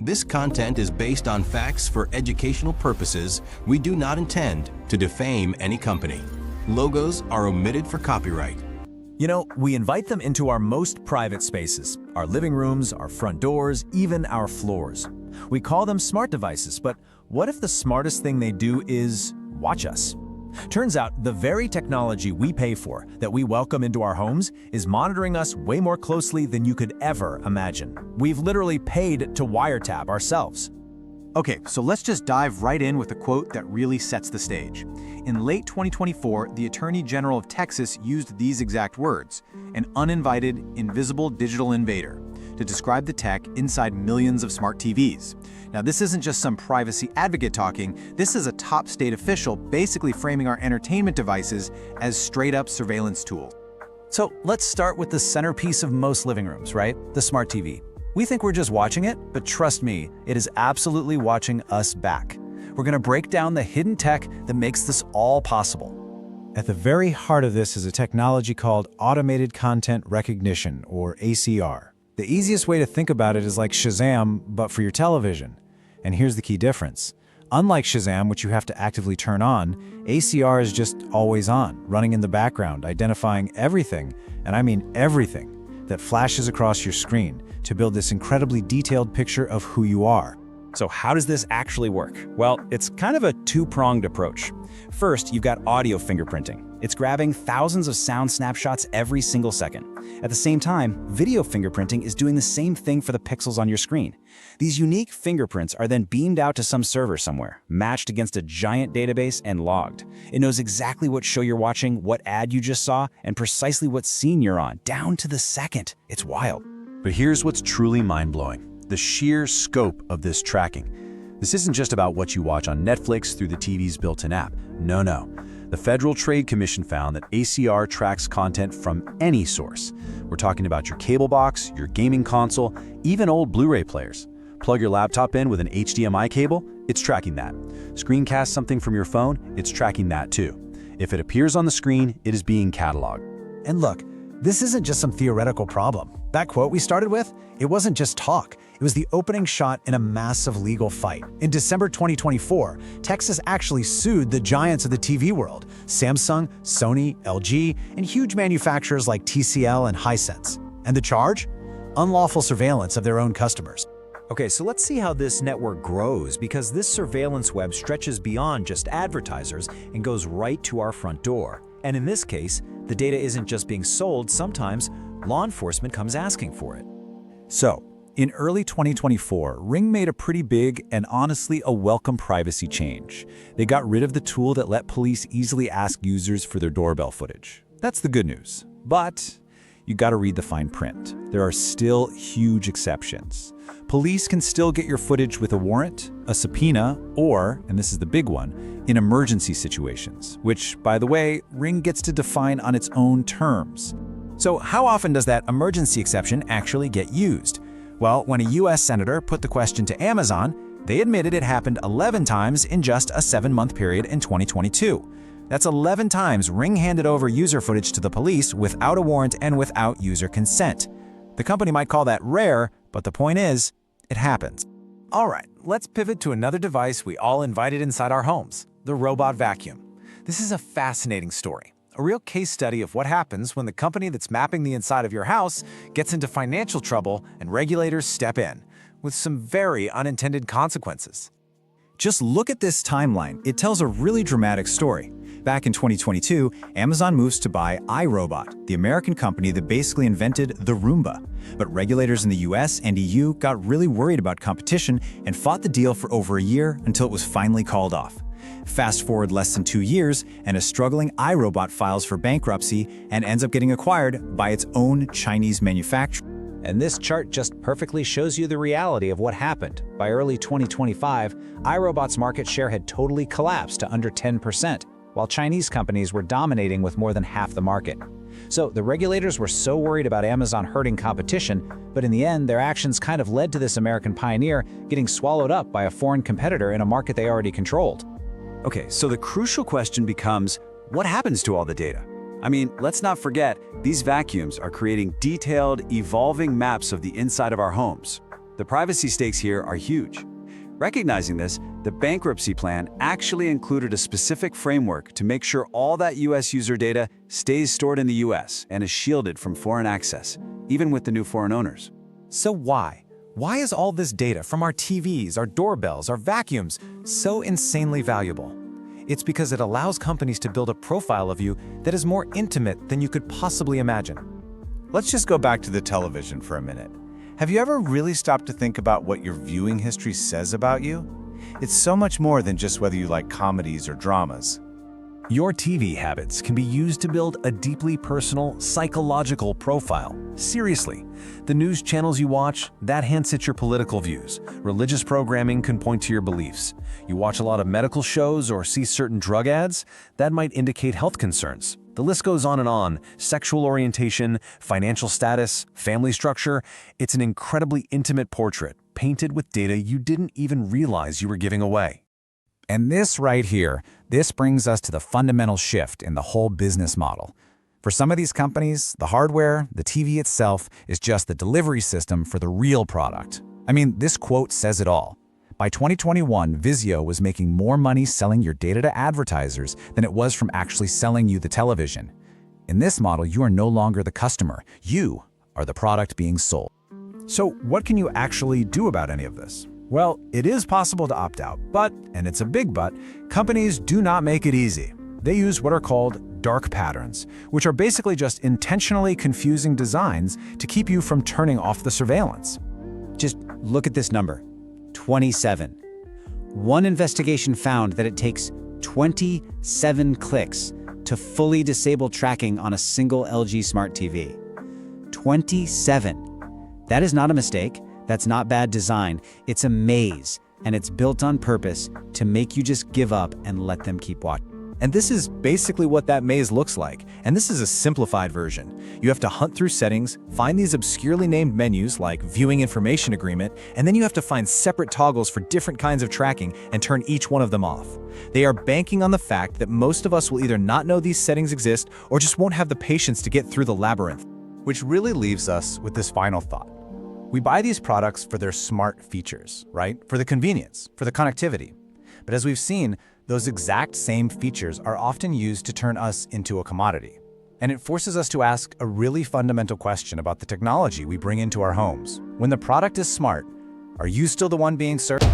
This content is based on facts for educational purposes. We do not intend to defame any company. Logos are omitted for copyright. You know, we invite them into our most private spaces, our living rooms, our front doors, even our floors. We call them smart devices, but what if the smartest thing they do is watch us? Turns out the very technology we pay for, that we welcome into our homes, is monitoring us way more closely than you could ever imagine. We've literally paid to wiretap ourselves. Okay, so let's just dive right in with a quote that really sets the stage. In late 2024, the Attorney General of Texas used these exact words, an uninvited, invisible digital invader, to describe the tech inside millions of smart TVs. Now, this isn't just some privacy advocate talking. This is a top state official basically framing our entertainment devices as straight-up surveillance tools. So let's start with the centerpiece of most living rooms, right? The smart TV. We think we're just watching it, but trust me, it is absolutely watching us back. We're going to break down the hidden tech that makes this all possible. At the very heart of this is a technology called Automated Content Recognition, or ACR. The easiest way to think about it is like Shazam, but for your television. And here's the key difference. Unlike Shazam, which you have to actively turn on, ACR is just always on, running in the background, identifying everything, and I mean everything, that flashes across your screen to build this incredibly detailed picture of who you are. So how does this actually work? Well, it's kind of a two-pronged approach. First, you've got audio fingerprinting. It's grabbing thousands of sound snapshots every single second. At the same time, video fingerprinting is doing the same thing for the pixels on your screen. These unique fingerprints are then beamed out to some server somewhere, matched against a giant database and logged. It knows exactly what show you're watching, what ad you just saw, and precisely what scene you're on, down to the second. It's wild. But here's what's truly mind-blowing: the sheer scope of this tracking. This isn't just about what you watch on Netflix through the TV's built-in app. No. The Federal Trade Commission found that ACR tracks content from any source. We're talking about your cable box, your gaming console, even old Blu-ray players. Plug your laptop in with an HDMI cable, it's tracking that. Screencast something from your phone, it's tracking that too. If it appears on the screen, it is being cataloged. And look, this isn't just some theoretical problem. That quote we started with, it wasn't just talk. It was the opening shot in a massive legal fight. In December 2024, Texas actually sued the giants of the TV world, Samsung, Sony, LG, and huge manufacturers like TCL and Hisense. And the charge? Unlawful surveillance of their own customers. Okay, so let's see how this network grows, because this surveillance web stretches beyond just advertisers and goes right to our front door. And in this case, the data isn't just being sold, sometimes law enforcement comes asking for it. So, in early 2024, Ring made a pretty big and honestly a welcome privacy change. They got rid of the tool that let police easily ask users for their doorbell footage. That's the good news. But you gotta read the fine print. There are still huge exceptions. Police can still get your footage with a warrant, a subpoena, or, and this is the big one, in emergency situations, which, by the way, Ring gets to define on its own terms. So how often does that emergency exception actually get used? Well, when a US senator put the question to Amazon, they admitted it happened 11 times in just a 7-month period in 2022. That's 11 times Ring handed over user footage to the police without a warrant and without user consent. The company might call that rare, but the point is, it happens. All right, let's pivot to another device we all invited inside our homes, the robot vacuum. This is a fascinating story, a real case study of what happens when the company that's mapping the inside of your house gets into financial trouble and regulators step in, with some very unintended consequences. Just look at this timeline. It tells a really dramatic story. Back in 2022, Amazon moves to buy iRobot, the American company that basically invented the Roomba. But regulators in the US and EU got really worried about competition and fought the deal for over a year until it was finally called off. Fast forward less than 2 years, and a struggling iRobot files for bankruptcy and ends up getting acquired by its own Chinese manufacturer. And this chart just perfectly shows you the reality of what happened. By early 2025, iRobot's market share had totally collapsed to under 10%, while Chinese companies were dominating with more than half the market. So the regulators were so worried about Amazon hurting competition, but in the end, their actions kind of led to this American pioneer getting swallowed up by a foreign competitor in a market they already controlled. Okay, so the crucial question becomes, what happens to all the data? I mean, let's not forget, these vacuums are creating detailed, evolving maps of the inside of our homes. The privacy stakes here are huge. Recognizing this, the bankruptcy plan actually included a specific framework to make sure all that US user data stays stored in the US and is shielded from foreign access, even with the new foreign owners. So why? Why is all this data from our TVs, our doorbells, our vacuums so insanely valuable? It's because it allows companies to build a profile of you that is more intimate than you could possibly imagine. Let's just go back to the television for a minute. Have you ever really stopped to think about what your viewing history says about you? It's so much more than just whether you like comedies or dramas. Your TV habits can be used to build a deeply personal, psychological profile. Seriously, the news channels you watch, that hints at your political views. Religious programming can point to your beliefs. You watch a lot of medical shows or see certain drug ads, that might indicate health concerns. The list goes on and on. Sexual orientation, financial status, family structure. It's an incredibly intimate portrait, painted with data you didn't even realize you were giving away. And this right here, this brings us to the fundamental shift in the whole business model. For some of these companies, the hardware, the TV itself, is just the delivery system for the real product. I mean, this quote says it all. By 2021, Vizio was making more money selling your data to advertisers than it was from actually selling you the television. In this model, you are no longer the customer. You are the product being sold. So what can you actually do about any of this? Well, it is possible to opt out, but, and it's a big but, companies do not make it easy. They use what are called dark patterns, which are basically just intentionally confusing designs to keep you from turning off the surveillance. Just look at this number, 27. One investigation found that it takes 27 clicks to fully disable tracking on a single LG Smart TV. 27. That is not a mistake. That's not bad design. It's a maze, and it's built on purpose to make you just give up and let them keep watching. And this is basically what that maze looks like. And this is a simplified version. You have to hunt through settings, find these obscurely named menus like Viewing Information Agreement, and then you have to find separate toggles for different kinds of tracking and turn each one of them off. They are banking on the fact that most of us will either not know these settings exist or just won't have the patience to get through the labyrinth. Which really leaves us with this final thought. We buy these products for their smart features, right? For the convenience, for the connectivity. But as we've seen, those exact same features are often used to turn us into a commodity. And it forces us to ask a really fundamental question about the technology we bring into our homes. When the product is smart, are you still the one being served?